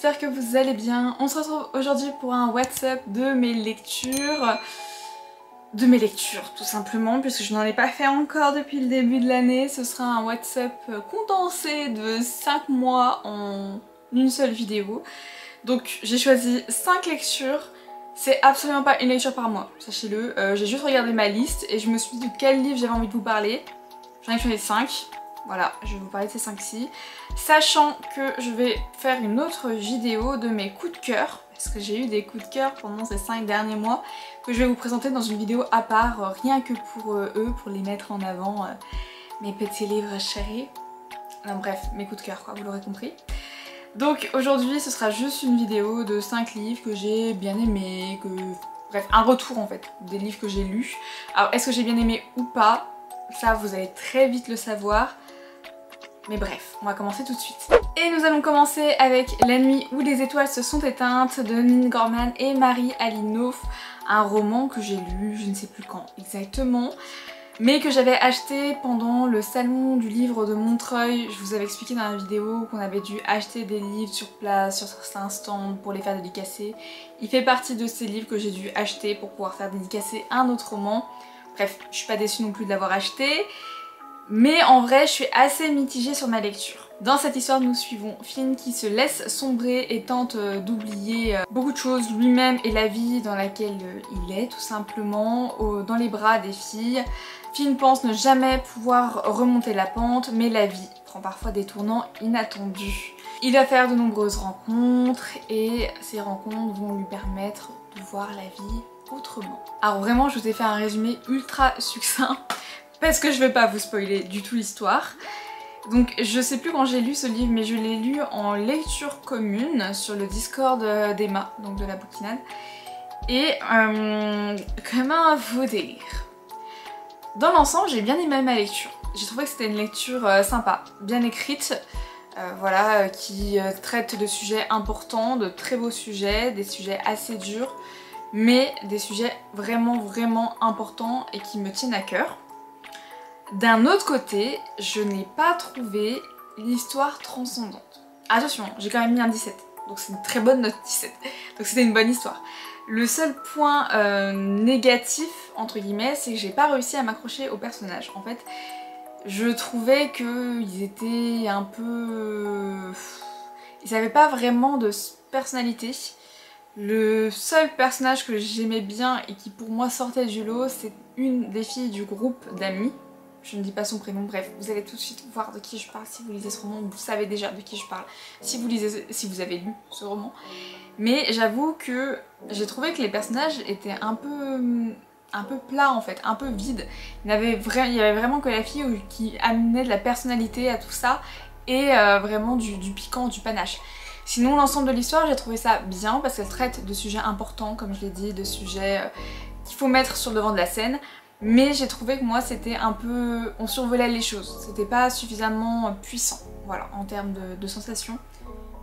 j'espère que vous allez bien. On se retrouve aujourd'hui pour un WhatsApp de mes lectures. Tout simplement, puisque je n'en ai pas fait encore depuis le début de l'année. Ce sera un WhatsApp condensé de 5 mois en une seule vidéo. Donc j'ai choisi 5 lectures. C'est absolument pas une lecture par mois, sachez-le. J'ai juste regardé ma liste et je me suis dit de quel livre j'avais envie de vous parler. J'en ai choisi 5. Voilà, je vais vous parler de ces 5-ci. Sachant que je vais faire une autre vidéo de mes coups de cœur, parce que j'ai eu des coups de cœur pendant ces 5 derniers mois, que je vais vous présenter dans une vidéo à part, rien que pour eux, pour les mettre en avant, mes petits livres chéris. Non bref, mes coups de cœur quoi, vous l'aurez compris. Donc aujourd'hui ce sera juste une vidéo de 5 livres que j'ai bien aimés, bref, un retour en fait, des livres que j'ai lus. Alors est-ce que j'ai bien aimé ou pas? Ça vous allez très vite le savoir. Mais bref, on va commencer tout de suite. Et nous allons commencer avec La nuit où les étoiles se sont éteintes de Nin Gorman et Marie Alinoff. Un roman que j'ai lu, je ne sais plus quand exactement, mais que j'avais acheté pendant le salon du livre de Montreuil. Je vous avais expliqué dans la vidéo qu'on avait dû acheter des livres sur place, sur certains stands pour les faire dédicacer. Il fait partie de ces livres que j'ai dû acheter pour pouvoir faire dédicacer un autre roman. Bref, je suis pas déçue non plus de l'avoir acheté. Mais en vrai, je suis assez mitigée sur ma lecture. Dans cette histoire, nous suivons Finn qui se laisse sombrer et tente d'oublier beaucoup de choses, lui-même et la vie dans laquelle il est, tout simplement, dans les bras des filles. Finn pense ne jamais pouvoir remonter la pente, mais la vie prend parfois des tournants inattendus. Il va faire de nombreuses rencontres et ces rencontres vont lui permettre de voir la vie autrement. Alors vraiment, je vous ai fait un résumé ultra succinct, parce que je vais pas vous spoiler du tout l'histoire. Donc je sais plus quand j'ai lu ce livre, mais je l'ai lu en lecture commune sur le Discord d'Emma, donc de la bouquinade. Et comment vous dire? Dans l'ensemble, j'ai bien aimé ma lecture. J'ai trouvé que c'était une lecture sympa, bien écrite, voilà, qui traite de sujets importants, de très beaux sujets, des sujets assez durs, mais des sujets vraiment importants et qui me tiennent à cœur. D'un autre côté, je n'ai pas trouvé l'histoire transcendante. Attention, j'ai quand même mis un 17, donc c'est une très bonne note 17, donc c'était une bonne histoire. Le seul point négatif, entre guillemets, c'est que j'ai pas réussi à m'accrocher aux personnages. En fait, je trouvais qu'ils étaient un peu... Ils n'avaient pas vraiment de personnalité. Le seul personnage que j'aimais bien et qui pour moi sortait du lot, c'est une des filles du groupe d'amis. Je ne dis pas son prénom, bref, vous allez tout de suite voir de qui je parle. Si vous lisez ce roman, vous savez déjà de qui je parle. Si vous avez lu ce roman. Mais j'avoue que j'ai trouvé que les personnages étaient un peu plats en fait, un peu vides. Il y avait vraiment que la fille qui amenait de la personnalité à tout ça et vraiment du piquant, du panache. Sinon l'ensemble de l'histoire, j'ai trouvé ça bien parce qu'elle traite de sujets importants, comme je l'ai dit, de sujets qu'il faut mettre sur le devant de la scène. Mais j'ai trouvé que moi c'était un peu... on survolait les choses, c'était pas suffisamment puissant, voilà, en termes de sensations.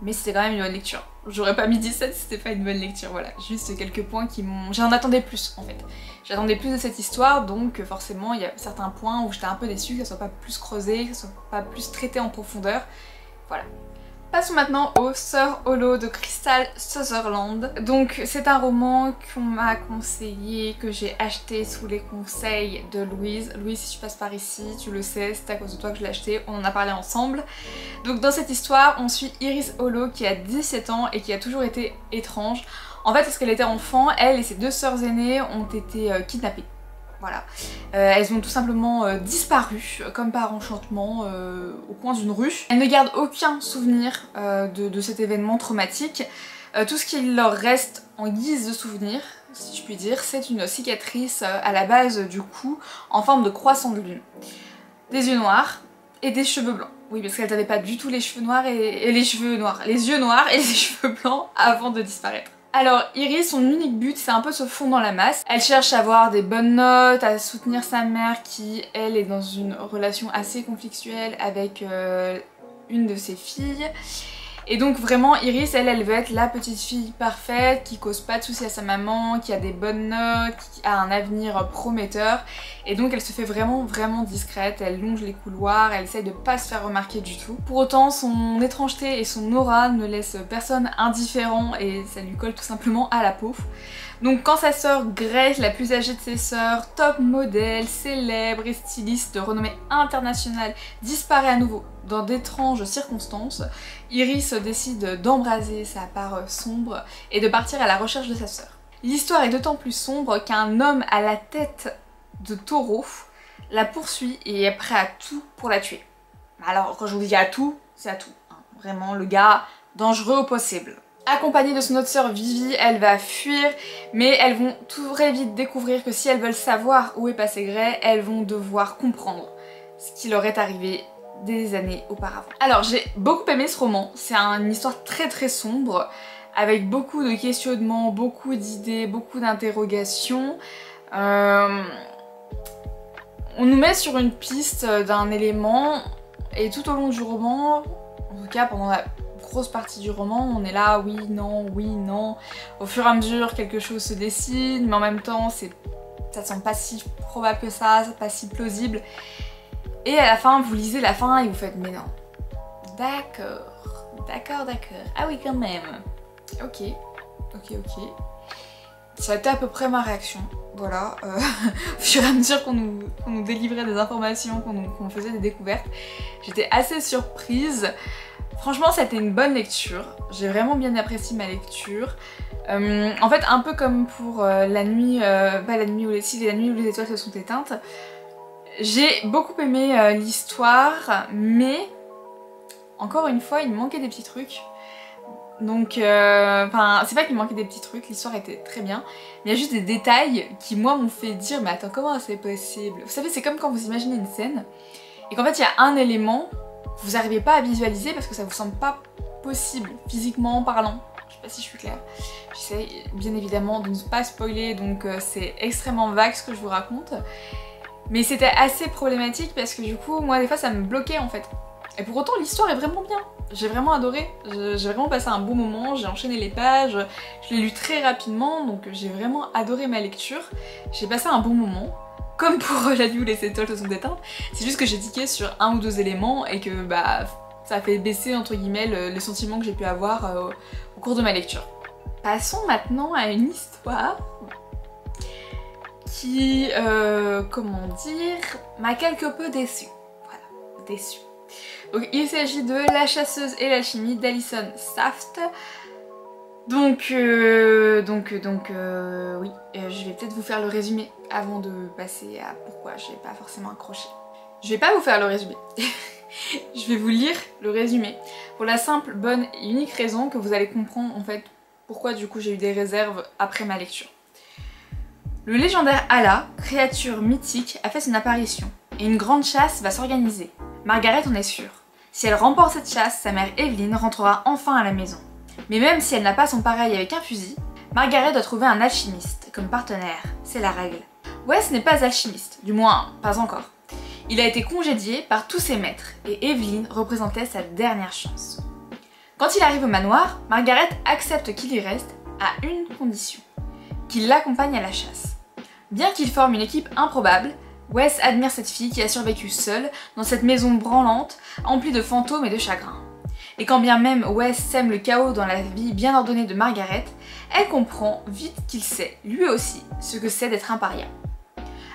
Mais c'était quand même une bonne lecture. J'aurais pas mis 17 si c'était pas une bonne lecture, voilà. Juste quelques points qui m'ont... J'en attendais plus en fait. J'attendais plus de cette histoire, donc forcément il y a certains points où j'étais un peu déçue, que ça soit pas plus creusé, que ça soit pas plus traité en profondeur. Voilà. Passons maintenant au Sœurs Hollow de Crystal Sutherland. Donc c'est un roman qu'on m'a conseillé, que j'ai acheté sous les conseils de Louise. Louise, si tu passes par ici, tu le sais, c'est à cause de toi que je l'ai acheté, on en a parlé ensemble. Donc dans cette histoire, on suit Iris Hollow qui a 17 ans et qui a toujours été étrange. En fait, parce qu'elle était enfant, elle et ses 2 sœurs aînées ont été kidnappées. Voilà. Elles ont tout simplement disparu, comme par enchantement, au coin d'une rue. Elles ne gardent aucun souvenir de cet événement traumatique. Tout ce qui leur reste en guise de souvenir, si je puis dire, c'est une cicatrice à la base du cou, en forme de croissant de lune. Des yeux noirs et des cheveux blancs. Oui, parce qu'elles n'avaient pas du tout les cheveux noirs et les cheveux noirs. Les yeux noirs et les cheveux blancs avant de disparaître. Alors Iris, son unique but c'est un peu se fondre dans la masse. Elle cherche à avoir des bonnes notes, à soutenir sa mère qui elle est dans une relation assez conflictuelle avec une de ses filles. Et donc vraiment Iris, elle veut être la petite fille parfaite, qui cause pas de soucis à sa maman, qui a des bonnes notes, qui a un avenir prometteur. Et donc elle se fait vraiment discrète, elle longe les couloirs, elle essaye de pas se faire remarquer du tout. Pour autant, son étrangeté et son aura ne laissent personne indifférent et ça lui colle tout simplement à la peau. Donc quand sa sœur Grace, la plus âgée de ses sœurs, top modèle, célèbre et styliste de renommée internationale, disparaît à nouveau dans d'étranges circonstances, Iris décide d'embraser sa part sombre et de partir à la recherche de sa sœur. L'histoire est d'autant plus sombre qu'un homme à la tête de taureau la poursuit et est prêt à tout pour la tuer. Alors quand je vous dis à tout, c'est à tout. Vraiment le gars dangereux au possible. Accompagnée de son autre sœur Vivi, elle va fuir, mais elles vont très vite découvrir que si elles veulent savoir où est passé Gray, elles vont devoir comprendre ce qui leur est arrivé des années auparavant. Alors j'ai beaucoup aimé ce roman, c'est une histoire très sombre, avec beaucoup de questionnements, beaucoup d'idées, beaucoup d'interrogations. On nous met sur une piste d'un élément, et tout au long du roman, en tout cas pendant la grosse partie du roman, on est là, oui, non. Au fur et à mesure, quelque chose se dessine, mais en même temps, ça semble pas si probable que ça, c'est pas si plausible. Et à la fin, vous lisez la fin et vous faites, mais non. D'accord. Ah oui, quand même. Ok. Ça a été à peu près ma réaction. Voilà, au fur et à mesure qu'on nous délivrait des informations, qu'on faisait des découvertes, j'étais assez surprise. Franchement, c'était une bonne lecture. J'ai vraiment bien apprécié ma lecture. En fait, un peu comme pour la nuit, pas la nuit où les étoiles se sont éteintes. J'ai beaucoup aimé l'histoire, mais encore une fois, il me manquait des petits trucs. Donc, enfin, c'est pas qu'il me manquait des petits trucs, l'histoire était très bien. Mais il y a juste des détails qui, moi, m'ont fait dire, mais attends, comment c'est possible? Vous savez, c'est comme quand vous imaginez une scène, et qu'en fait, il y a un élément, vous n'arrivez pas à visualiser parce que ça vous semble pas possible, physiquement parlant. Je sais pas si je suis claire. J'essaie bien évidemment de ne pas spoiler, donc c'est extrêmement vague ce que je vous raconte. Mais c'était assez problématique parce que du coup, moi, des fois, ça me bloquait en fait. Et pour autant, l'histoire est vraiment bien. J'ai vraiment adoré, j'ai vraiment passé un bon moment, j'ai enchaîné les pages, je l'ai lu très rapidement, donc j'ai vraiment adoré ma lecture. J'ai passé un bon moment, comme pour la nuit où les étoiles se sont éteintes. C'est juste que j'ai tiqué sur un ou deux éléments et que bah ça a fait baisser entre guillemets le sentiment que j'ai pu avoir au cours de ma lecture. Passons maintenant à une histoire qui, comment dire, m'a quelque peu déçue. Voilà, déçue. Donc il s'agit de La chasseuse et l'alchimie d'Alison Saft. Donc oui, je vais peut-être vous faire le résumé avant de passer à pourquoi j'ai pas forcément accroché. Je vais pas vous faire le résumé, je vais vous lire le résumé pour la simple, bonne et unique raison que vous allez comprendre en fait pourquoi du coup j'ai eu des réserves après ma lecture. Le légendaire Allah, créature mythique, a fait son apparition et une grande chasse va s'organiser. Margaret en est sûre. Si elle remporte cette chasse, sa mère Evelyn rentrera enfin à la maison. Mais même si elle n'a pas son pareil avec un fusil, Margaret doit trouver un alchimiste comme partenaire, c'est la règle. Wes n'est pas alchimiste, du moins pas encore. Il a été congédié par tous ses maîtres et Evelyn représentait sa dernière chance. Quand il arrive au manoir, Margaret accepte qu'il y reste à une condition, qu'il l'accompagne à la chasse. Bien qu'il forme une équipe improbable, Wes admire cette fille qui a survécu seule dans cette maison branlante, emplie de fantômes et de chagrins. Et quand bien même Wes sème le chaos dans la vie bien ordonnée de Margaret, elle comprend vite qu'il sait, lui aussi, ce que c'est d'être un paria.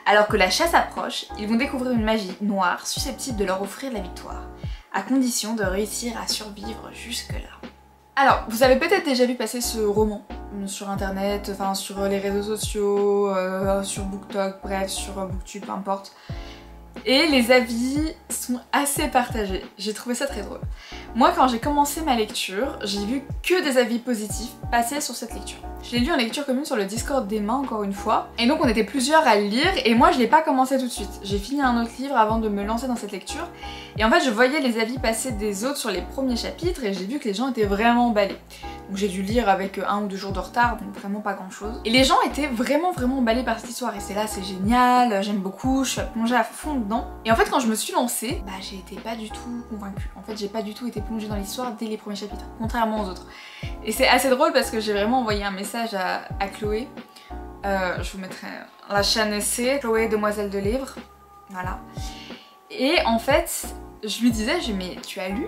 Alors que la chasse approche, ils vont découvrir une magie noire susceptible de leur offrir la victoire, à condition de réussir à survivre jusque-là. Alors, vous avez peut-être déjà vu passer ce roman sur internet, enfin sur les réseaux sociaux, sur BookTok, bref, sur BookTube, peu importe. Et les avis sont assez partagés, j'ai trouvé ça très drôle. Moi quand j'ai commencé ma lecture, j'ai vu que des avis positifs passer sur cette lecture. Je l'ai lu en lecture commune sur le Discord d'Emma encore une fois, et donc on était plusieurs à le lire, et moi je l'ai pas commencé tout de suite. J'ai fini un autre livre avant de me lancer dans cette lecture, et en fait je voyais les avis passer des autres sur les premiers chapitres, et j'ai vu que les gens étaient vraiment emballés. Donc j'ai dû lire avec 1 ou 2 jours de retard, donc vraiment pas grand chose. Et les gens étaient vraiment emballés par cette histoire et c'est là, c'est génial, j'aime beaucoup, je suis plongée à fond dedans. Et en fait quand je me suis lancée, bah j'ai été pas du tout convaincue. En fait j'ai pas du tout été plongée dans l'histoire dès les premiers chapitres, contrairement aux autres. Et c'est assez drôle parce que j'ai vraiment envoyé un message à Chloé. Je vous mettrai la chaîne essai, Chloé Demoiselle de Livre, voilà. Et en fait, je lui disais, mais tu as lu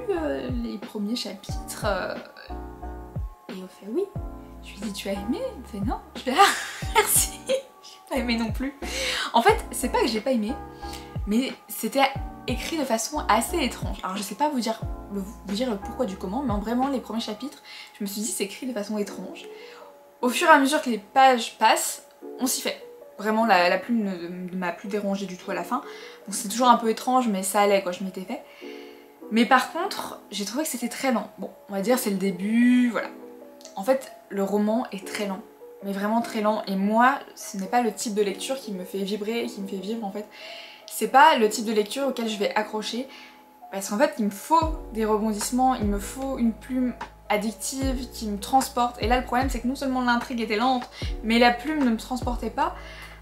les premiers chapitres Et il fait oui. Je lui dis, tu as aimé? Il fait non. Je fais ah, merci. J'ai pas aimé non plus. En fait, c'est pas que j'ai pas aimé, mais c'était écrit de façon assez étrange. Alors je sais pas vous dire le pourquoi du comment, mais vraiment les premiers chapitres, je me suis dit c'est écrit de façon étrange. Au fur et à mesure que les pages passent, on s'y fait. Vraiment la plume ne m'a plus dérangée du tout à la fin. Donc c'est toujours un peu étrange mais ça allait quoi, je m'étais fait. Mais par contre, j'ai trouvé que c'était très lent. Bon, on va dire c'est le début, voilà. En fait, le roman est très lent. Mais vraiment très lent. Et moi, ce n'est pas le type de lecture qui me fait vibrer, qui me fait vivre en fait. C'est pas le type de lecture auquel je vais accrocher. Parce qu'en fait, il me faut des rebondissements, il me faut une plume addictive qui me transporte. Et là, le problème, c'est que non seulement l'intrigue était lente, mais la plume ne me transportait pas.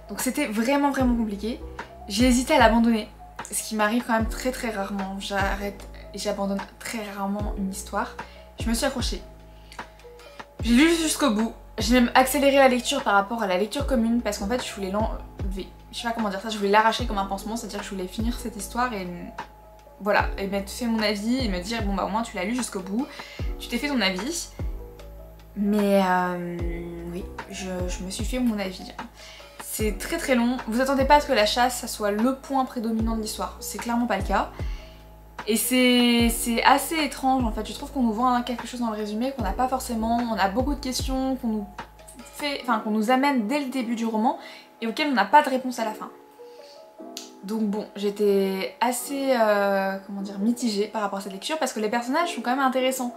Donc c'était vraiment compliqué. J'ai hésité à l'abandonner, ce qui m'arrive quand même très rarement. J'arrête et j'abandonne très rarement une histoire. Je me suis accrochée. J'ai lu jusqu'au bout. J'ai même accéléré la lecture par rapport à la lecture commune parce qu'en fait je voulais l'enlever. Je sais pas comment dire ça, je voulais l'arracher comme un pansement, c'est-à-dire que je voulais finir cette histoire et voilà, et m'être fait mon avis et me dire bon bah au moins tu l'as lu jusqu'au bout, tu t'es fait ton avis. Mais oui, je me suis fait mon avis. C'est très long. Vous attendez pas à ce que la chasse ça soit le point prédominant de l'histoire. C'est clairement pas le cas. Et c'est assez étrange en fait. Je trouve qu'on nous vend quelque chose dans le résumé qu'on n'a pas forcément. On a beaucoup de questions qu'on nous amène dès le début du roman et auxquelles on n'a pas de réponse à la fin. Donc bon, j'étais assez comment dire, mitigée par rapport à cette lecture parce que les personnages sont quand même intéressants.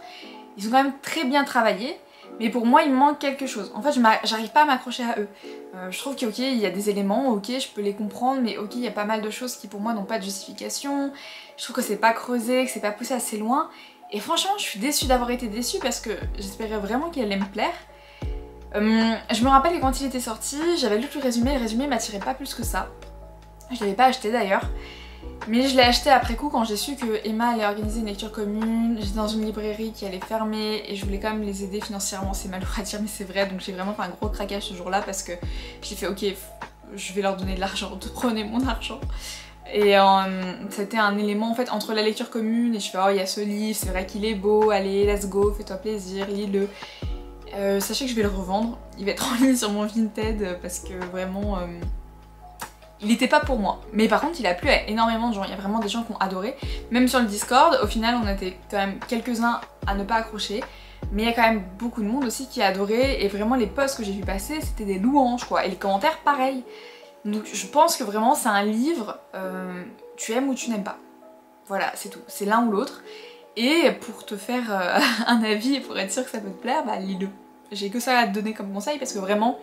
Ils sont quand même très bien travaillés. Mais pour moi il me manque quelque chose. En fait j'arrive pas à m'accrocher à eux. Je trouve que ok il y a des éléments, ok je peux les comprendre, mais ok il y a pas mal de choses qui pour moi n'ont pas de justification. Je trouve que c'est pas creusé, que c'est pas poussé assez loin. Et franchement je suis déçue d'avoir été déçue parce que j'espérais vraiment qu'il allait me plaire. Je me rappelle que quand il était sorti, j'avais lu le résumé m'attirait pas plus que ça. Je l'avais pas acheté d'ailleurs. Mais je l'ai acheté après coup quand j'ai su que Emma allait organiser une lecture commune. J'étais dans une librairie qui allait fermer et je voulais quand même les aider financièrement. C'est malheureux à dire mais c'est vrai, donc j'ai vraiment fait un gros craquage ce jour-là parce que j'ai fait ok, je vais leur donner de l'argent, prenez mon argent. Et c'était un élément en fait entre la lecture commune et je fais oh il y a ce livre, c'est vrai qu'il est beau, allez let's go, fais-toi plaisir, lis-le. Sachez que je vais le revendre, il va être en ligne sur mon Vinted parce que vraiment... il n'était pas pour moi, mais par contre il a plu à énormément de gens, il y a vraiment des gens qui ont adoré. Même sur le Discord, au final on était quand même quelques-uns à ne pas accrocher, mais il y a quand même beaucoup de monde aussi qui a adoré et vraiment les posts que j'ai vu passer c'était des louanges quoi, et les commentaires pareil. Donc je pense que vraiment c'est un livre, tu aimes ou tu n'aimes pas. Voilà, c'est tout, c'est l'un ou l'autre. Et pour te faire un avis et pour être sûr que ça peut te plaire, bah lis-le. J'ai que ça à te donner comme conseil parce que vraiment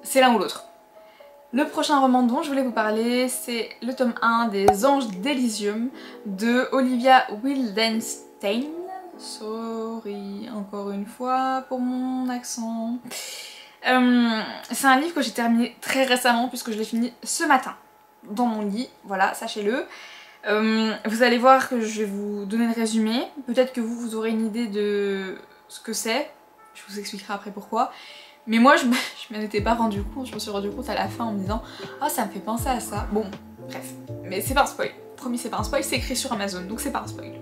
c'est l'un ou l'autre. Le prochain roman dont je voulais vous parler, c'est le tome 1 des Anges d'Elysium de Olivia Wildenstein. Sorry encore une fois pour mon accent. C'est un livre que j'ai terminé très récemment puisque je l'ai fini ce matin dans mon lit, voilà, sachez-le. Vous allez voir que je vais vous donner le résumé, peut-être que vous aurez une idée de ce que c'est, je vous expliquerai après pourquoi. Mais moi je m'en étais pas rendu compte, je me suis rendu compte à la fin en me disant « Ah ça me fait penser à ça ». Bon, bref, mais c'est pas un spoil, promis c'est pas un spoil, c'est écrit sur Amazon donc c'est pas un spoil.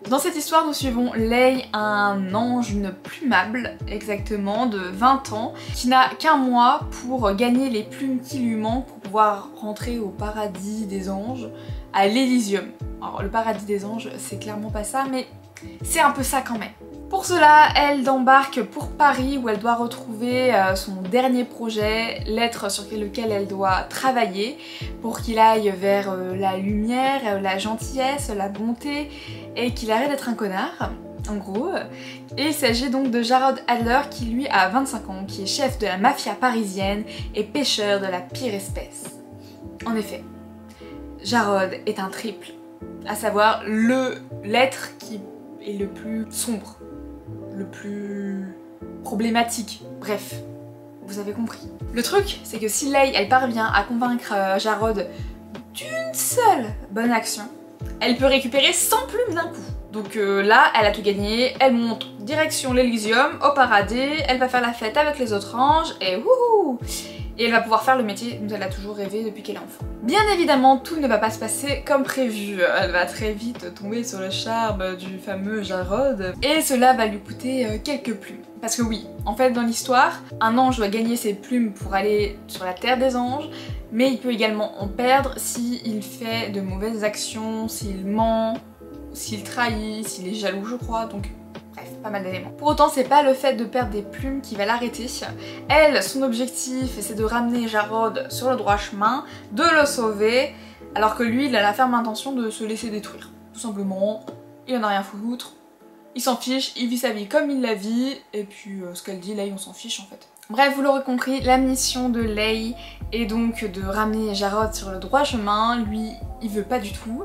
Dans cette histoire nous suivons Leigh, un ange, une plumable exactement, de 20 ans, qui n'a qu'un mois pour gagner les plumes qui lui manquent pour pouvoir rentrer au paradis des anges, à l'Elysium. Alors le paradis des anges c'est clairement pas ça mais c'est un peu ça quand même. Pour cela, elle embarque pour Paris où elle doit retrouver son dernier projet, l'être sur lequel elle doit travailler pour qu'il aille vers la lumière, la gentillesse, la bonté et qu'il arrête d'être un connard, en gros. Et il s'agit donc de Jarod Adler qui lui a 25 ans, qui est chef de la mafia parisienne et pêcheur de la pire espèce. En effet, Jarod est un triple, à savoir l'être qui est le plus sombre. le plus problématique. Bref, vous avez compris. Le truc, c'est que si Leigh, elle parvient à convaincre Jarod d'une seule bonne action, elle peut récupérer 100 plumes d'un coup. Donc là, elle a tout gagné, elle monte direction l'Elysium, au paradis, elle va faire la fête avec les autres anges, et wouhou! Et elle va pouvoir faire le métier dont elle a toujours rêvé depuis qu'elle est enfant. Bien évidemment, tout ne va pas se passer comme prévu. Elle va très vite tomber sur le charme du fameux Jarod, et cela va lui coûter quelques plumes. Parce que oui, en fait dans l'histoire, un ange doit gagner ses plumes pour aller sur la terre des anges, mais il peut également en perdre s'il fait de mauvaises actions, s'il ment, s'il trahit, s'il est jaloux je crois, donc bref, pas mal d'éléments. Pour autant, c'est pas le fait de perdre des plumes qui va l'arrêter. Elle, son objectif, c'est de ramener Jarod sur le droit chemin, de le sauver, alors que lui, il a la ferme intention de se laisser détruire. Tout simplement, il en a rien à foutre, il s'en fiche, il vit sa vie comme il la vit, et puis ce qu'elle dit, Leigh, on s'en fiche en fait. Bref, vous l'aurez compris, la mission de Leigh est donc de ramener Jarod sur le droit chemin. Lui, il veut pas du tout,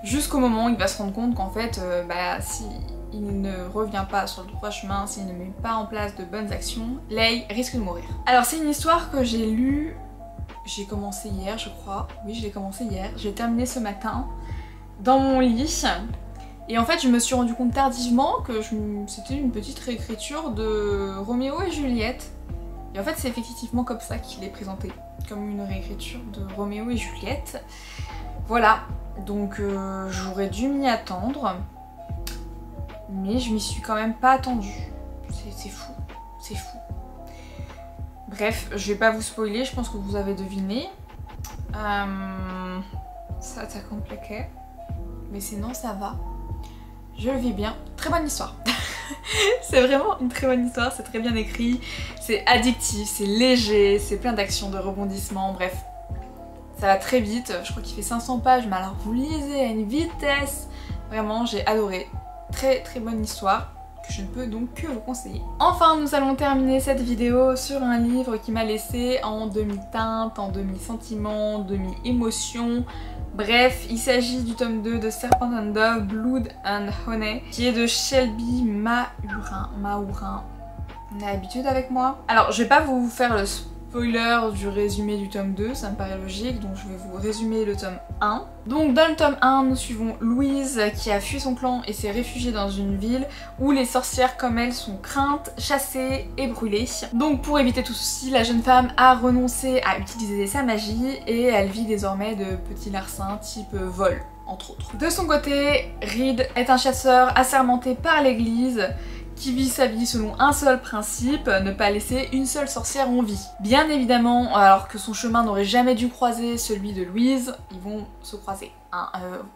jusqu'au moment où il va se rendre compte qu'en fait, si il ne revient pas sur le droit chemin, s'il ne met pas en place de bonnes actions, Leigh risque de mourir. Alors c'est une histoire que j'ai lue, j'ai commencé hier je crois, oui je l'ai commencé hier, j'ai terminé ce matin dans mon lit, et en fait je me suis rendu compte tardivement que c'était une petite réécriture de Roméo et Juliette, et en fait c'est effectivement comme ça qu'il est présenté, comme une réécriture de Roméo et Juliette. Voilà, donc j'aurais dû m'y attendre, mais je m'y suis quand même pas attendue. C'est fou, c'est fou. Bref, je vais pas vous spoiler, je pense que vous avez deviné. Ça compliqué, mais sinon ça va. Je le vis bien. Très bonne histoire. C'est vraiment une très bonne histoire, c'est très bien écrit, c'est addictif, c'est léger, c'est plein d'actions, de rebondissements, bref. Ça va très vite, je crois qu'il fait 500 pages, mais alors vous lisez à une vitesse. Vraiment, j'ai adoré. Très très bonne histoire que je ne peux donc que vous conseiller. Enfin, nous allons terminer cette vidéo sur un livre qui m'a laissé en demi-teinte, en demi-sentiment, demi-émotion. Bref, il s'agit du tome 2 de Serpent and Dove, Blood and Honey, qui est de Shelby Maurin. On a l'habitude avec moi. Alors, je vais pas vous faire le spoiler du résumé du tome 2, ça me paraît logique, donc je vais vous résumer le tome 1. Donc dans le tome 1, nous suivons Louise qui a fui son clan et s'est réfugiée dans une ville où les sorcières comme elle sont craintes, chassées et brûlées. Donc pour éviter tout ceci, la jeune femme a renoncé à utiliser sa magie et elle vit désormais de petits larcins type vol, entre autres. De son côté, Reed est un chasseur assermenté par l'église qui vit sa vie selon un seul principe, ne pas laisser une seule sorcière en vie. Bien évidemment, alors que son chemin n'aurait jamais dû croiser celui de Louise, ils vont se croiser.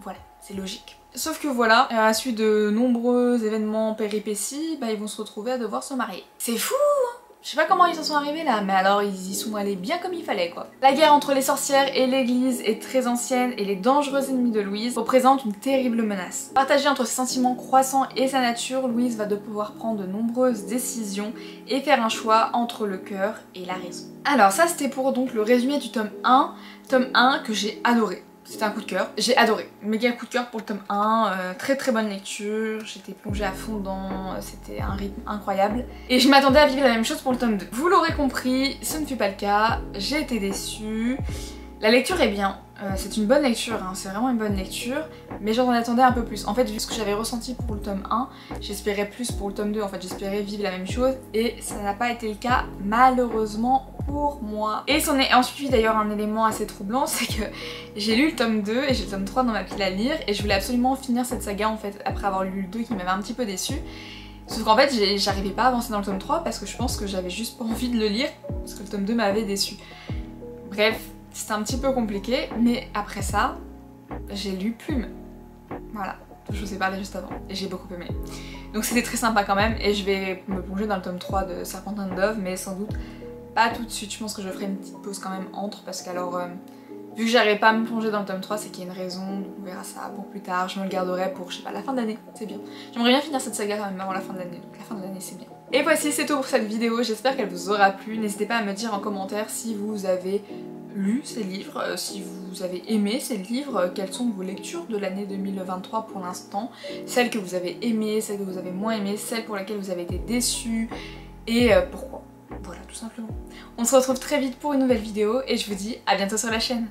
Voilà, c'est logique. Sauf que voilà, à la suite de nombreux événements péripéties, ils vont se retrouver à devoir se marier. C'est fou hein. Je sais pas comment ils en sont arrivés là, mais alors ils y sont allés bien comme il fallait quoi. La guerre entre les sorcières et l'église est très ancienne et les dangereux ennemis de Louise représentent une terrible menace. Partagée entre ses sentiments croissants et sa nature, Louise va devoir prendre de nombreuses décisions et faire un choix entre le cœur et la raison. Alors ça c'était pour donc le résumé du tome 1 que j'ai adoré. C'était un coup de cœur, j'ai adoré. Méga coup de cœur pour le tome 1, très très bonne lecture, j'étais plongée à fond dedans, c'était un rythme incroyable. Et je m'attendais à vivre la même chose pour le tome 2. Vous l'aurez compris, ce ne fut pas le cas, j'ai été déçue. La lecture est bien, c'est une bonne lecture, hein, c'est vraiment une bonne lecture, mais j'en attendais un peu plus. En fait, vu ce que j'avais ressenti pour le tome 1, j'espérais plus pour le tome 2, en fait j'espérais vivre la même chose, et ça n'a pas été le cas, malheureusement pour moi. Et c'en est ensuite d'ailleurs un élément assez troublant, c'est que j'ai lu le tome 2 et j'ai le tome 3 dans ma pile à lire, et je voulais absolument finir cette saga en fait, après avoir lu le 2 qui m'avait un petit peu déçue. Sauf qu'en fait j'arrivais pas à avancer dans le tome 3 parce que je pense que j'avais juste pas envie de le lire, parce que le tome 2 m'avait déçue. Bref, c'était un petit peu compliqué, mais après ça, j'ai lu Plume. Voilà, je vous ai parlé juste avant, et j'ai beaucoup aimé. Donc c'était très sympa quand même, et je vais me plonger dans le tome 3 de Serpent and Dove, mais sans doute pas tout de suite. Je pense que je ferai une petite pause quand même entre, parce qu'alors, vu que j'arrive pas à me plonger dans le tome 3, c'est qu'il y a une raison, donc on verra ça pour plus tard. Je me le garderai pour, je sais pas, la fin d'année, c'est bien. J'aimerais bien finir cette saga quand même avant la fin de l'année, donc la fin de l'année c'est bien. Et voici, c'est tout pour cette vidéo, j'espère qu'elle vous aura plu. N'hésitez pas à me dire en commentaire si vous avez lu ces livres, si vous avez aimé ces livres, quelles sont vos lectures de l'année 2023 pour l'instant, celles que vous avez aimées, celles que vous avez moins aimées, celles pour lesquelles vous avez été déçus et pourquoi. Voilà, tout simplement. On se retrouve très vite pour une nouvelle vidéo et je vous dis à bientôt sur la chaîne.